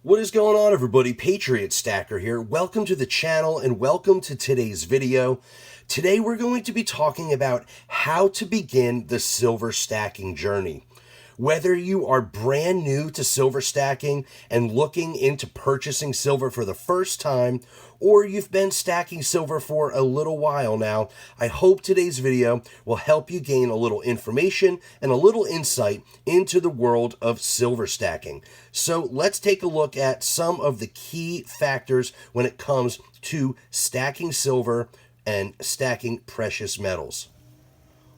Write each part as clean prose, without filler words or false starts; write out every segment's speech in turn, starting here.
What is going on, everybody? Patriot Stacker here. Welcome to the channel and welcome to today's video. Today we're going to be talking about how to begin the silver stacking journey. Whether you are brand new to silver stacking and looking into purchasing silver for the first time, or you've been stacking silver for a little while now, I hope today's video will help you gain a little information and a little insight into the world of silver stacking. So let's take a look at some of the key factors when it comes to stacking silver and stacking precious metals.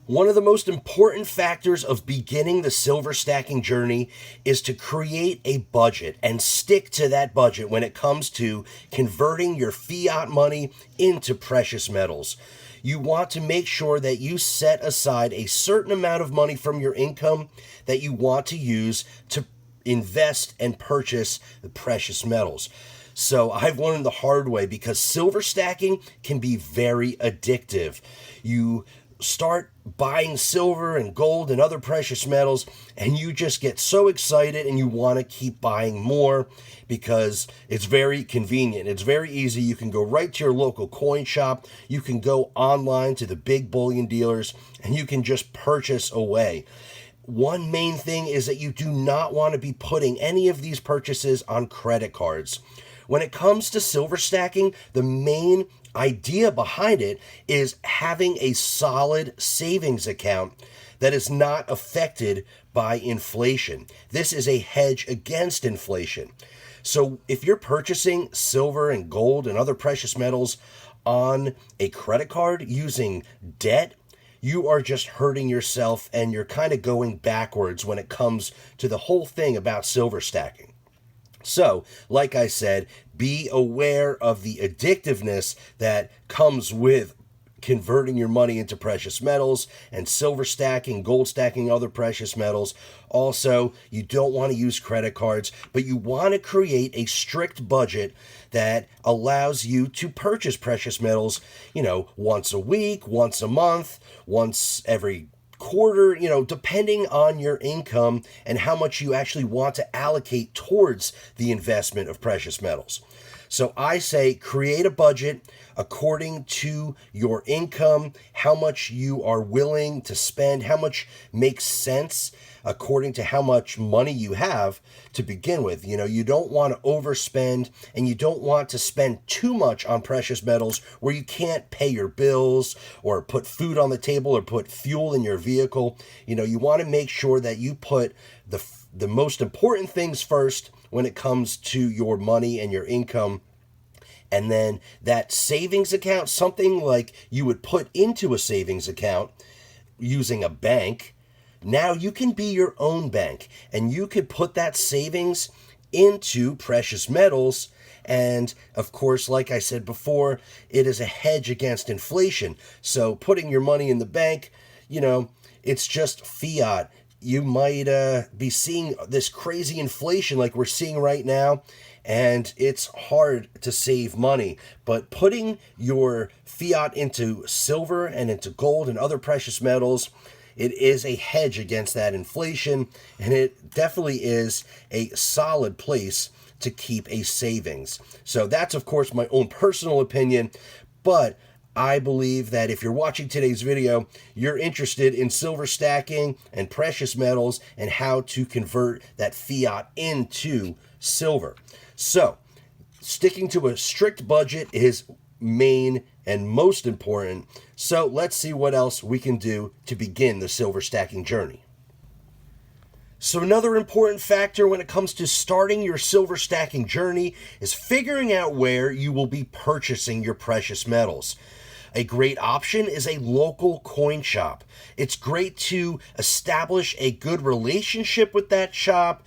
One of the most important factors of beginning the silver stacking journey is to create a budget and stick to that budget when it comes to converting your fiat money into precious metals. You want to make sure that you set aside a certain amount of money from your income that you want to use to invest and purchase the precious metals. So I've learned the hard way because silver stacking can be very addictive. You start buying silver and gold and other precious metals and you just get so excited and you want to keep buying more because it's very convenient. It's very easy. You can go right to your local coin shop. You can go online to the big bullion dealers and you can just purchase away. One main thing is that you do not want to be putting any of these purchases on credit cards. When it comes to silver stacking, the main idea behind it is having a solid savings account that is not affected by inflation. This is a hedge against inflation. So if you're purchasing silver and gold and other precious metals on a credit card using debt, you are just hurting yourself and you're kind of going backwards when it comes to the whole thing about silver stacking. So, like I said, be aware of the addictiveness that comes with converting your money into precious metals and silver stacking, gold stacking, other precious metals. Also, you don't want to use credit cards, but you want to create a strict budget that allows you to purchase precious metals, once a week, once a month, once every quarter, depending on your income and how much you actually want to allocate towards the investment of precious metals. So I say create a budget according to your income, how much you are willing to spend, how much makes sense according to how much money you have to begin with. You don't want to overspend and you don't want to spend too much on precious metals where you can't pay your bills or put food on the table or put fuel in your vehicle. You want to make sure that you put the most important things first when it comes to your money and your income. And then that savings account, something like you would put into a savings account using a bank, now you can be your own bank and you could put that savings into precious metals. And of course, like I said before, it is a hedge against inflation. So putting your money in the bank, it's just fiat. You might be seeing this crazy inflation like we're seeing right now, and it's hard to save money. But putting your fiat into silver and into gold and other precious metals, it is a hedge against that inflation, and it definitely is a solid place to keep a savings. So that's, of course, my own personal opinion, but I believe that if you're watching today's video, you're interested in silver stacking and precious metals and how to convert that fiat into silver. So, sticking to a strict budget is main and most important. So, let's see what else we can do to begin the silver stacking journey. So another important factor when it comes to starting your silver stacking journey is figuring out where you will be purchasing your precious metals. A great option is a local coin shop. It's great to establish a good relationship with that shop,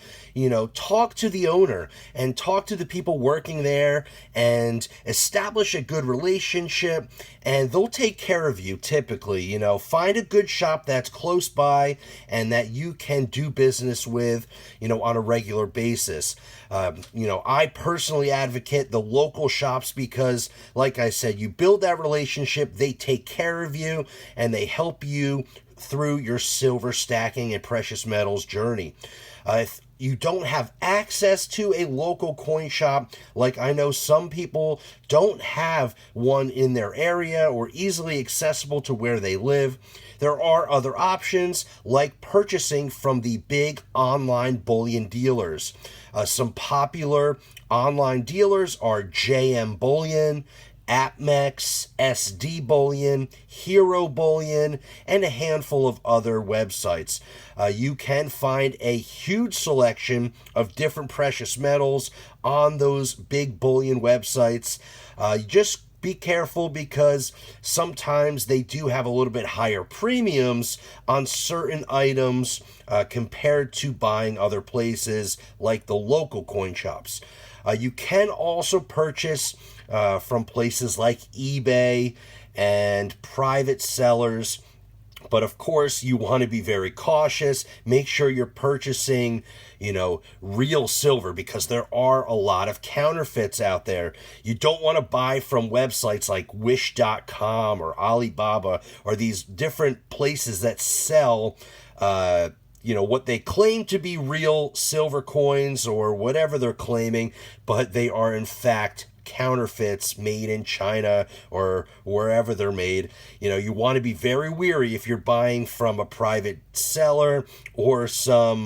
talk to the owner and talk to the people working there and establish a good relationship, and they'll take care of you typically. Find a good shop that's close by and that you can do business with, on a regular basis. I personally advocate the local shops because, like I said, you build that relationship, they take care of you, and they help you through your silver stacking and precious metals journey. If you don't have access to a local coin shop, like I know some people don't have one in their area or easily accessible to where they live, there are other options like purchasing from the big online bullion dealers. Some popular online dealers are JM Bullion, APMEX, SD Bullion, Hero Bullion, and a handful of other websites. You can find a huge selection of different precious metals on those big bullion websites. Just be careful because sometimes they do have a little bit higher premiums on certain items compared to buying other places like the local coin shops. You can also purchase from places like eBay and private sellers. But of course, you want to be very cautious. Make sure you're purchasing, real silver because there are a lot of counterfeits out there. You don't want to buy from websites like Wish.com or Alibaba or these different places that sell, what they claim to be real silver coins or whatever they're claiming, but they are in fact counterfeits made in China or wherever they're made. You want to be very wary if you're buying from a private seller or some,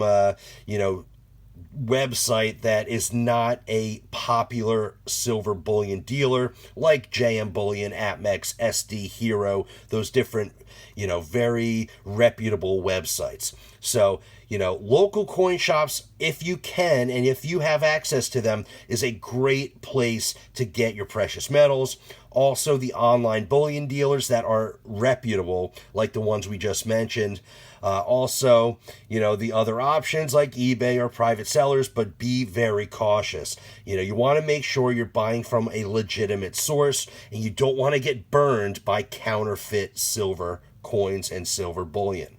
website that is not a popular silver bullion dealer like JM Bullion, APMEX, SD, Hero, those different, very reputable websites. So, local coin shops, if you can and if you have access to them, is a great place to get your precious metals. Also, the online bullion dealers that are reputable, like the ones we just mentioned. Also, the other options like eBay or private sellers, but be very cautious. You want to make sure you're buying from a legitimate source and you don't want to get burned by counterfeit silver coins and silver bullion.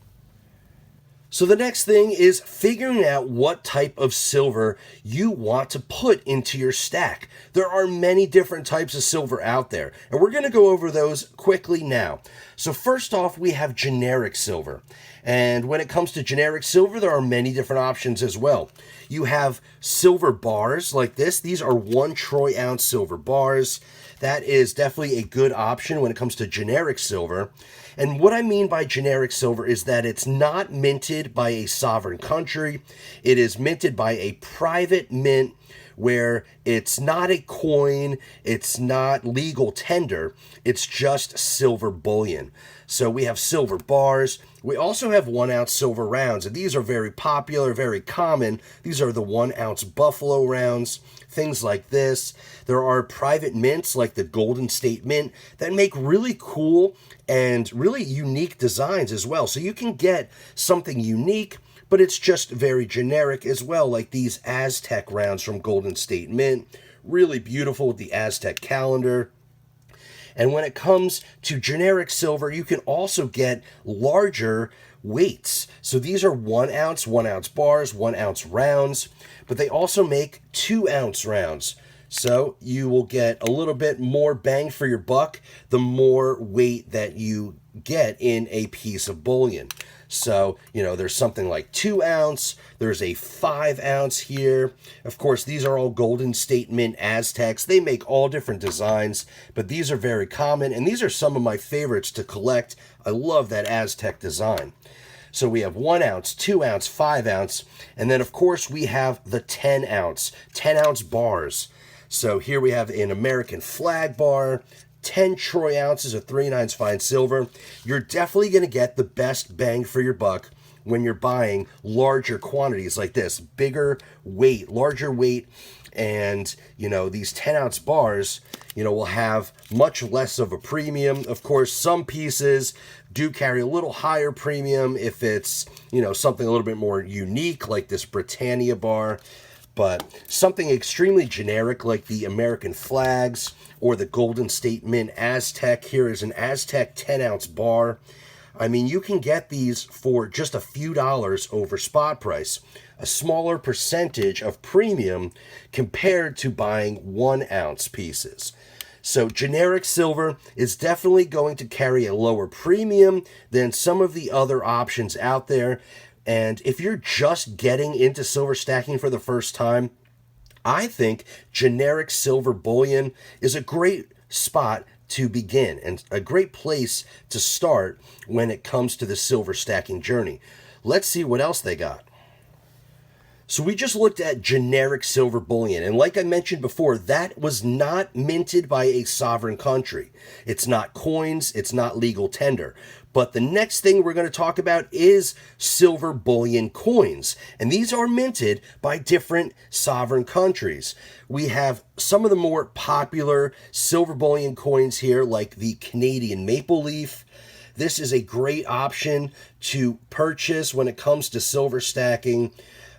So the next thing is figuring out what type of silver you want to put into your stack. There are many different types of silver out there, and we're going to go over those quickly now. So first off, we have generic silver. And when it comes to generic silver, there are many different options as well. You have silver bars like this. These are 1 troy ounce silver bars. That is definitely a good option when it comes to generic silver. And what I mean by generic silver is that it's not minted by a sovereign country. It is minted by a private mint where it's not a coin, it's not legal tender, it's just silver bullion. So we have silver bars. We also have 1 ounce silver rounds, and these are very popular, very common. These are the 1 ounce buffalo rounds, things like this. There are private mints like the Golden State Mint that make really cool and really unique designs as well. So you can get something unique, but it's just very generic as well, like these Aztec rounds from Golden State Mint. Really beautiful with the Aztec calendar. And when it comes to generic silver, you can also get larger weights. So these are 1 ounce bars, 1 ounce rounds, but they also make 2 ounce rounds. So you will get a little bit more bang for your buck the more weight that you get in a piece of bullion. So, there's something like 2 ounce, there's a 5 ounce here. Of course, these are all Golden State Mint Aztecs. They make all different designs, but these are very common, and these are some of my favorites to collect. I love that Aztec design. So we have 1 ounce, 2 ounce, 5 ounce, and then of course we have the 10 ounce bars. So here we have an American flag bar, 10 troy ounces of 3/9 fine silver. You're definitely going to get the best bang for your buck when you're buying larger quantities like this, bigger weight, larger weight, and these 10 ounce bars, will have much less of a premium. Of course, some pieces do carry a little higher premium if it's, something a little bit more unique like this Britannia bar. But something extremely generic like the American flags or the Golden State Mint Aztec. Here is an Aztec 10 ounce bar. I mean, you can get these for just a few dollars over spot price. A smaller percentage of premium compared to buying 1 ounce pieces. So generic silver is definitely going to carry a lower premium than some of the other options out there. And if you're just getting into silver stacking for the first time, I think generic silver bullion is a great spot to begin and a great place to start when it comes to the silver stacking journey. Let's see what else they got. So we just looked at generic silver bullion, and like I mentioned before, that was not minted by a sovereign country. It's not coins, it's not legal tender. But the next thing we're going to talk about is silver bullion coins, and these are minted by different sovereign countries. We have some of the more popular silver bullion coins here, like the Canadian maple leaf. This is a great option to purchase when it comes to silver stacking.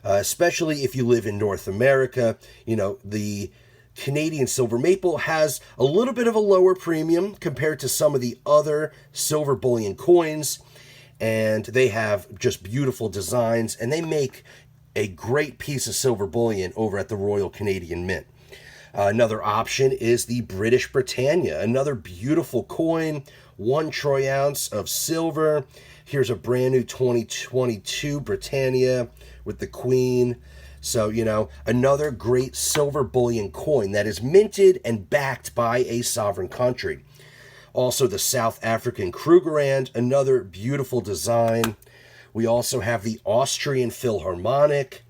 Especially if you live in North America. You know, the Canadian silver maple has a little bit of a lower premium compared to some of the other silver bullion coins, and they have just beautiful designs, and they make a great piece of silver bullion over at the Royal Canadian Mint. Another option is the British Britannia, another beautiful coin, 1 troy ounce of silver. Here's a brand new 2022 Britannia with the Queen. So, you know, another great silver bullion coin that is minted and backed by a sovereign country. Also, the South African Krugerrand, another beautiful design. We also have the Austrian Philharmonic,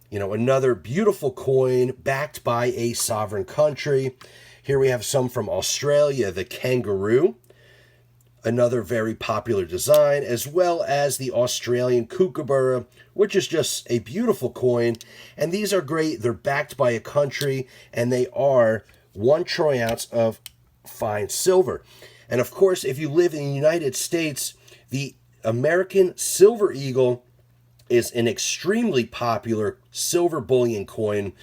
you know, another beautiful coin backed by a sovereign country. Here we have some from Australia, the Kangaroo, another very popular design, as well as the Australian Kookaburra, which is just a beautiful coin. And these are great. They're backed by a country, and they are 1 troy ounce of fine silver. And of course, if you live in the United States, the American Silver Eagle is an extremely popular silver bullion coin.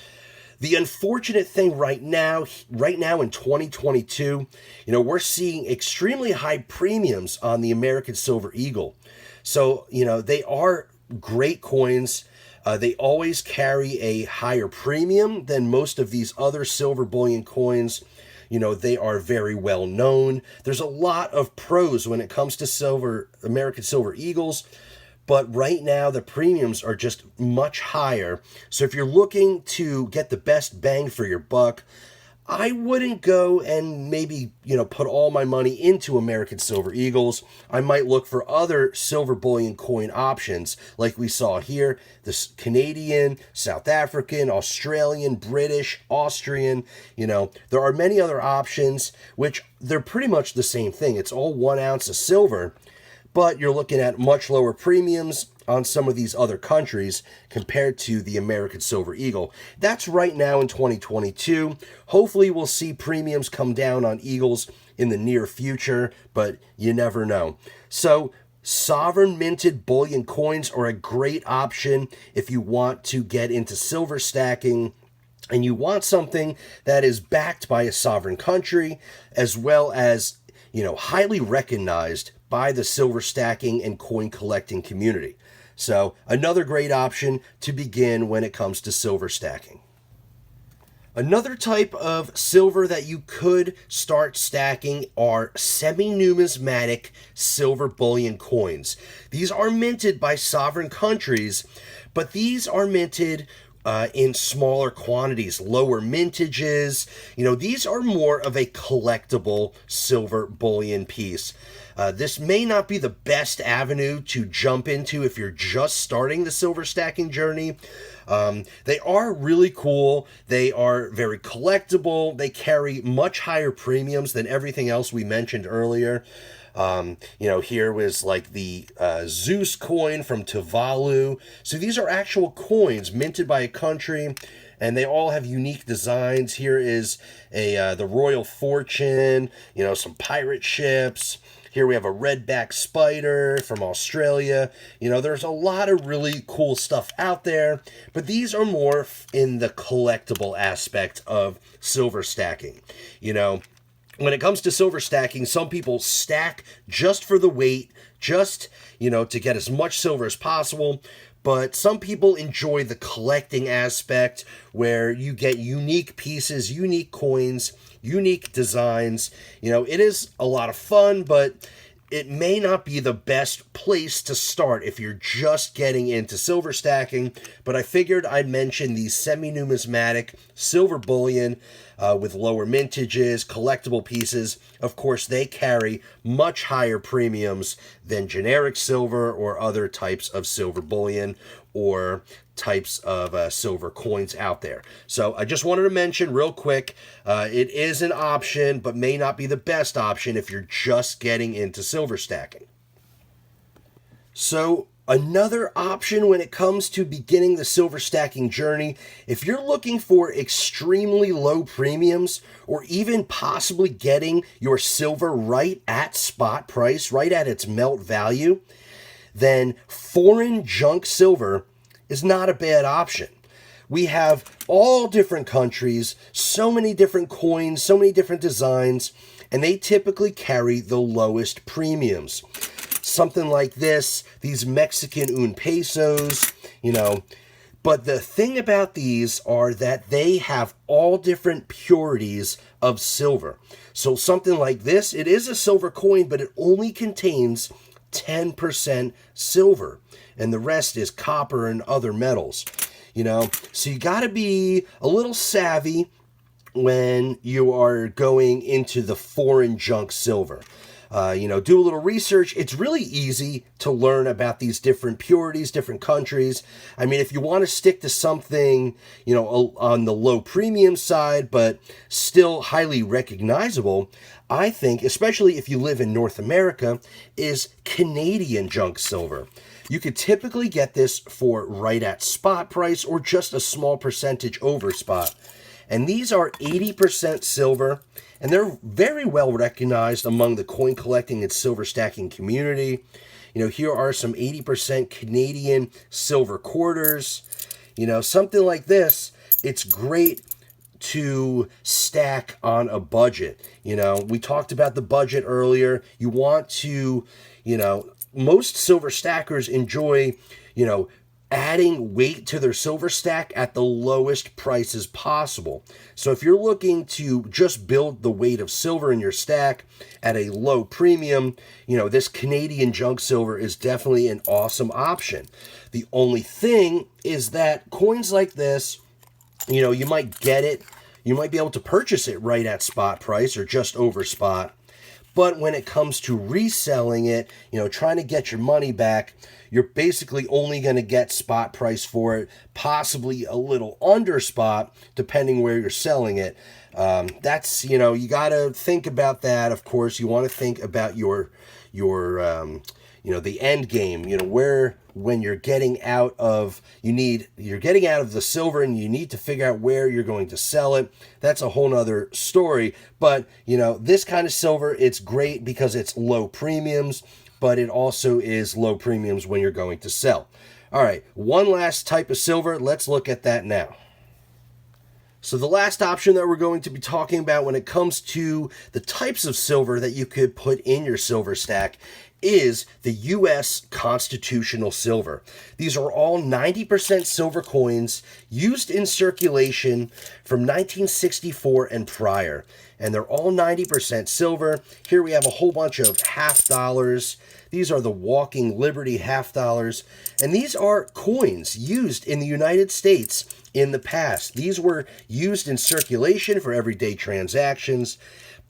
The unfortunate thing right now in 2022, you know, we're seeing extremely high premiums on the American Silver Eagle. So, you know, they are great coins. They always carry a higher premium than most of these other silver bullion coins. You know, they are very well known. There's a lot of pros when it comes to American Silver Eagles. But right now, the premiums are just much higher. So if you're looking to get the best bang for your buck, I wouldn't go and maybe, you know, put all my money into American Silver Eagles. I might look for other silver bullion coin options like we saw here. The Canadian, South African, Australian, British, Austrian. You know, there are many other options, which they're pretty much the same thing. It's all 1 ounce of silver. But you're looking at much lower premiums on some of these other countries compared to the American Silver Eagle. That's right now in 2022. Hopefully we'll see premiums come down on Eagles in the near future, but you never know. So sovereign minted bullion coins are a great option if you want to get into silver stacking and you want something that is backed by a sovereign country as well as, you know, highly recognized by the silver stacking and coin collecting community. So another great option to begin when it comes to silver stacking. Another type of silver that you could start stacking are semi-numismatic silver bullion coins. These are minted by sovereign countries, but these are minted in smaller quantities, lower mintages. You know, these are more of a collectible silver bullion piece. This may not be the best avenue to jump into if you're just starting the silver stacking journey. They are really cool. They are very collectible. They carry much higher premiums than everything else we mentioned earlier. You know, here was like the Zeus coin from Tuvalu. So these are actual coins minted by a country, and they all have unique designs. Here is the Royal Fortune, you know, some pirate ships. Here we have a redback spider from Australia. You know, there's a lot of really cool stuff out there, but these are more in the collectible aspect of silver stacking. You know, when it comes to silver stacking, some people stack just for the weight, just, you know, to get as much silver as possible. But some people enjoy the collecting aspect where you get unique pieces, unique coins, unique designs. You know, it is a lot of fun, but it may not be the best place to start if you're just getting into silver stacking, but I figured I'd mention these semi-numismatic silver bullion with lower mintages, collectible pieces. Of course, they carry much higher premiums than generic silver or other types of silver bullion or types of silver coins out there. So I just wanted to mention real quick, it is an option, but may not be the best option if you're just getting into silver stacking. So another option when it comes to beginning the silver stacking journey, if you're looking for extremely low premiums or even possibly getting your silver right at spot price, right at its melt value, then foreign junk silver is not a bad option. We have all different countries, so many different coins, so many different designs, and they typically carry the lowest premiums. Something like this, these Mexican un pesos, But the thing about these are that they have all different purities of silver. So something like this, it is a silver coin, but it only contains 10% silver, and the rest is copper and other metals. So you got to be a little savvy when you are going into the foreign junk silver. Do a little research. It's really easy to learn about these different purities, different countries. I mean, if you want to stick to something, on the low premium side, but still highly recognizable, I think, especially if you live in North America, is Canadian junk silver. You could typically get this for right at spot price or just a small percentage over spot. And these are 80% silver, and they're very well recognized among the coin collecting and silver stacking community. Here are some 80% Canadian silver quarters. Something like this, it's great to stack on a budget. We talked about the budget earlier. You want to, most silver stackers enjoy, adding weight to their silver stack at the lowest prices possible. So if you're looking to just build the weight of silver in your stack at a low premium, this Canadian junk silver is definitely an awesome option. The only thing is that coins like this, you might get it, you might be able to purchase it right at spot price or just over spot. But when it comes to reselling it, trying to get your money back, you're basically only going to get spot price for it, possibly a little under spot, depending where you're selling it. That's, you got to think about that. Of course, you want to think about your the end game, when you're getting out of the silver and you need to figure out where you're going to sell it. That's a whole nother story. But, this kind of silver, it's great because it's low premiums, but it also is low premiums when you're going to sell. All right, one last type of silver. Let's look at that now. So the last option that we're going to be talking about when it comes to the types of silver that you could put in your silver stack is the U.S. constitutional silver. These are all 90% silver coins used in circulation from 1964 and prior. And they're all 90% silver. Here we have a whole bunch of half dollars. These are the Walking Liberty half dollars. And these are coins used in the United States in the past. These were used in circulation for everyday transactions,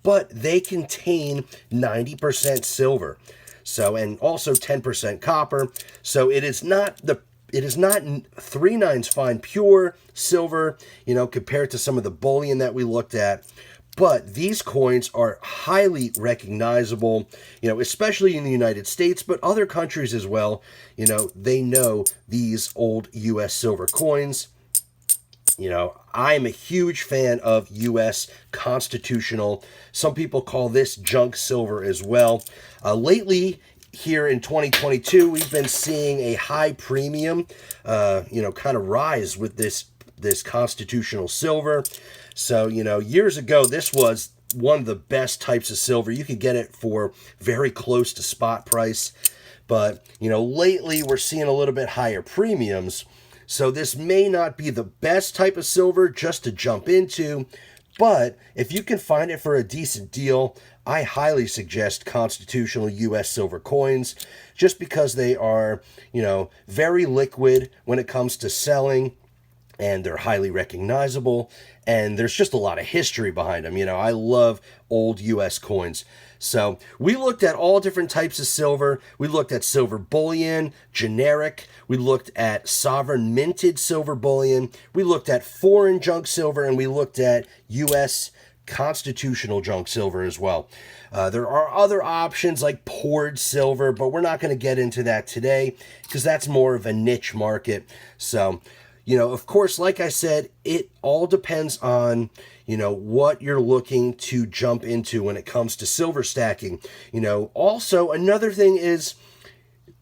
but they contain 90% silver. So, and also 10% copper. So it is not 3/9 fine pure silver, compared to some of the bullion that we looked at. But these coins are highly recognizable, especially in the United States, but other countries as well. They know these old U.S. silver coins. I'm a huge fan of U.S. constitutional. Some people call this junk silver as well. Lately, here in 2022, we've been seeing a high premium, kind of rise with this constitutional silver. So, years ago, this was one of the best types of silver. You could get it for very close to spot price. But, lately, we're seeing a little bit higher premiums. So this may not be the best type of silver just to jump into, But if you can find it for a decent deal, I highly suggest constitutional U.S. silver coins, just because they are, very liquid when it comes to selling, and they're highly recognizable, and there's just a lot of history behind them. I love old U.S. coins. So we looked at all different types of silver. We looked at silver bullion, generic. We looked at sovereign minted silver bullion. We looked at foreign junk silver, and we looked at U.S. constitutional junk silver as well. There are other options like poured silver, but we're not going to get into that today because that's more of a niche market. So, of course, like I said, it all depends on, what you're looking to jump into when it comes to silver stacking. Also, another thing is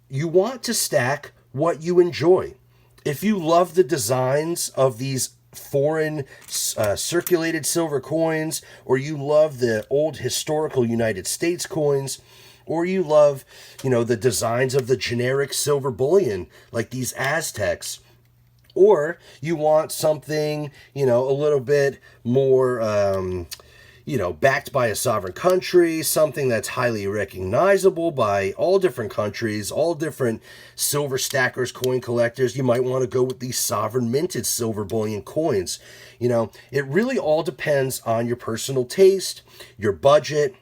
you want to stack what you enjoy. If you love the designs of these foreign circulated silver coins, or you love the old historical United States coins, or you love, the designs of the generic silver bullion, like these Aztecs, or you want something, a little bit more, backed by a sovereign country, something that's highly recognizable by all different countries, all different silver stackers, coin collectors, you might want to go with these sovereign minted silver bullion coins. It really all depends on your personal taste, your budget,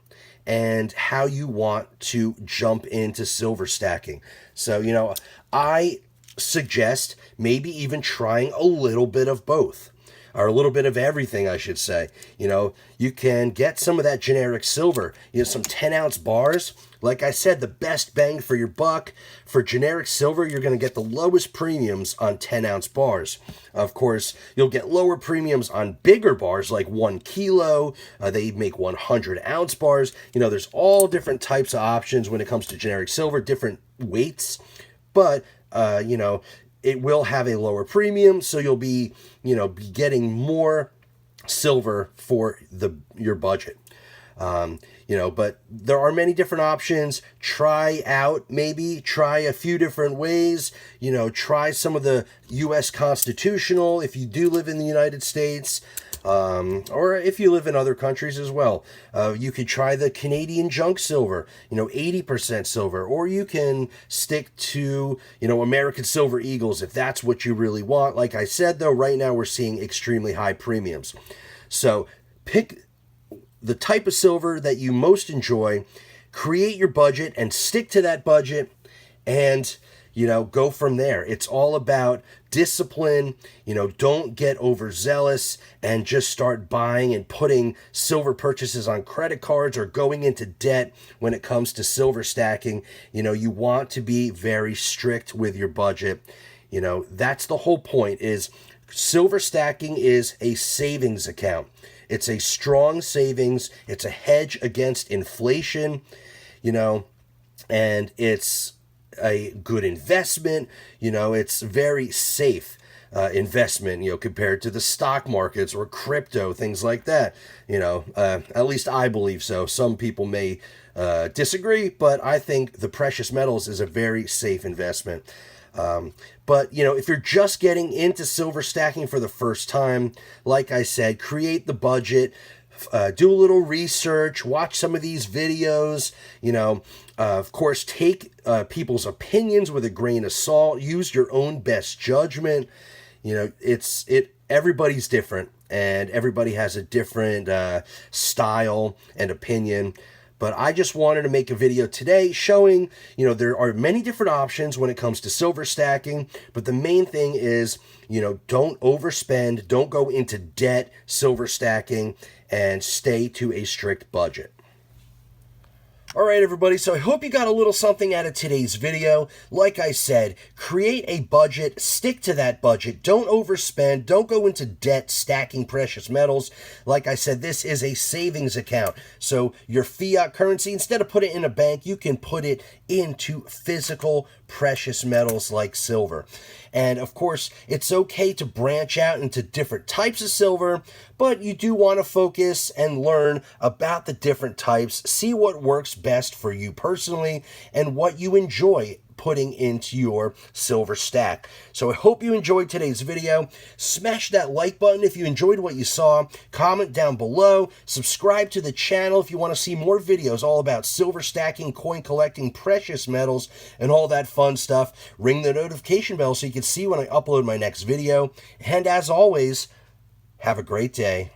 and how you want to jump into silver stacking. So, I suggest maybe even trying a little bit of both, or a little bit of everything, I should say. You can get some of that generic silver, some 10-ounce bars. Like I said, the best bang for your buck. For generic silver, you're going to get the lowest premiums on 10-ounce bars. Of course, you'll get lower premiums on bigger bars like 1 kilo. They make 100-ounce bars. There's all different types of options when it comes to generic silver, different weights. But it will have a lower premium, so you'll be getting more silver for your budget. But there are many different options. Try a few different ways. Try some of the U.S. constitutional if you do live in the United States. Or if you live in other countries as well. You could try the Canadian junk silver, 80% silver, or you can stick to, American Silver Eagles if that's what you really want. Like I said, though, right now we're seeing extremely high premiums. So pick the type of silver that you most enjoy, create your budget and stick to that budget, and go from there. It's all about discipline. Don't get overzealous and just start buying and putting silver purchases on credit cards or going into debt when it comes to silver stacking. You want to be very strict with your budget. That's the whole point. Is silver stacking is a savings account. It's a strong savings. It's a hedge against inflation, and it's a good investment. It's very safe investment, compared to the stock markets or crypto, things like that. At least I believe so. Some people may disagree, but I think the precious metals is a very safe investment. But, if you're just getting into silver stacking for the first time, like I said, create the budget, do a little research, watch some of these videos, of course, take people's opinions with a grain of salt, use your own best judgment. Everybody's different, and everybody has a different style and opinion. But I just wanted to make a video today showing, there are many different options when it comes to silver stacking. But the main thing is, don't overspend, don't go into debt silver stacking, and stay to a strict budget. All right, everybody, so I hope you got a little something out of today's video. Like I said, create a budget, stick to that budget, don't overspend, don't go into debt stacking precious metals. Like I said, this is a savings account. So your fiat currency, instead of putting it in a bank, you can put it into physical precious metals like silver. And of course, it's okay to branch out into different types of silver, but you do want to focus and learn about the different types, see what works best for you personally and what you enjoy putting into your silver stack. So I hope you enjoyed today's video. Smash that like button if you enjoyed what you saw. Comment down below. Subscribe to the channel if you want to see more videos all about silver stacking, coin collecting, precious metals, and all that fun stuff. Ring the notification bell so you can see when I upload my next video. And as always, have a great day.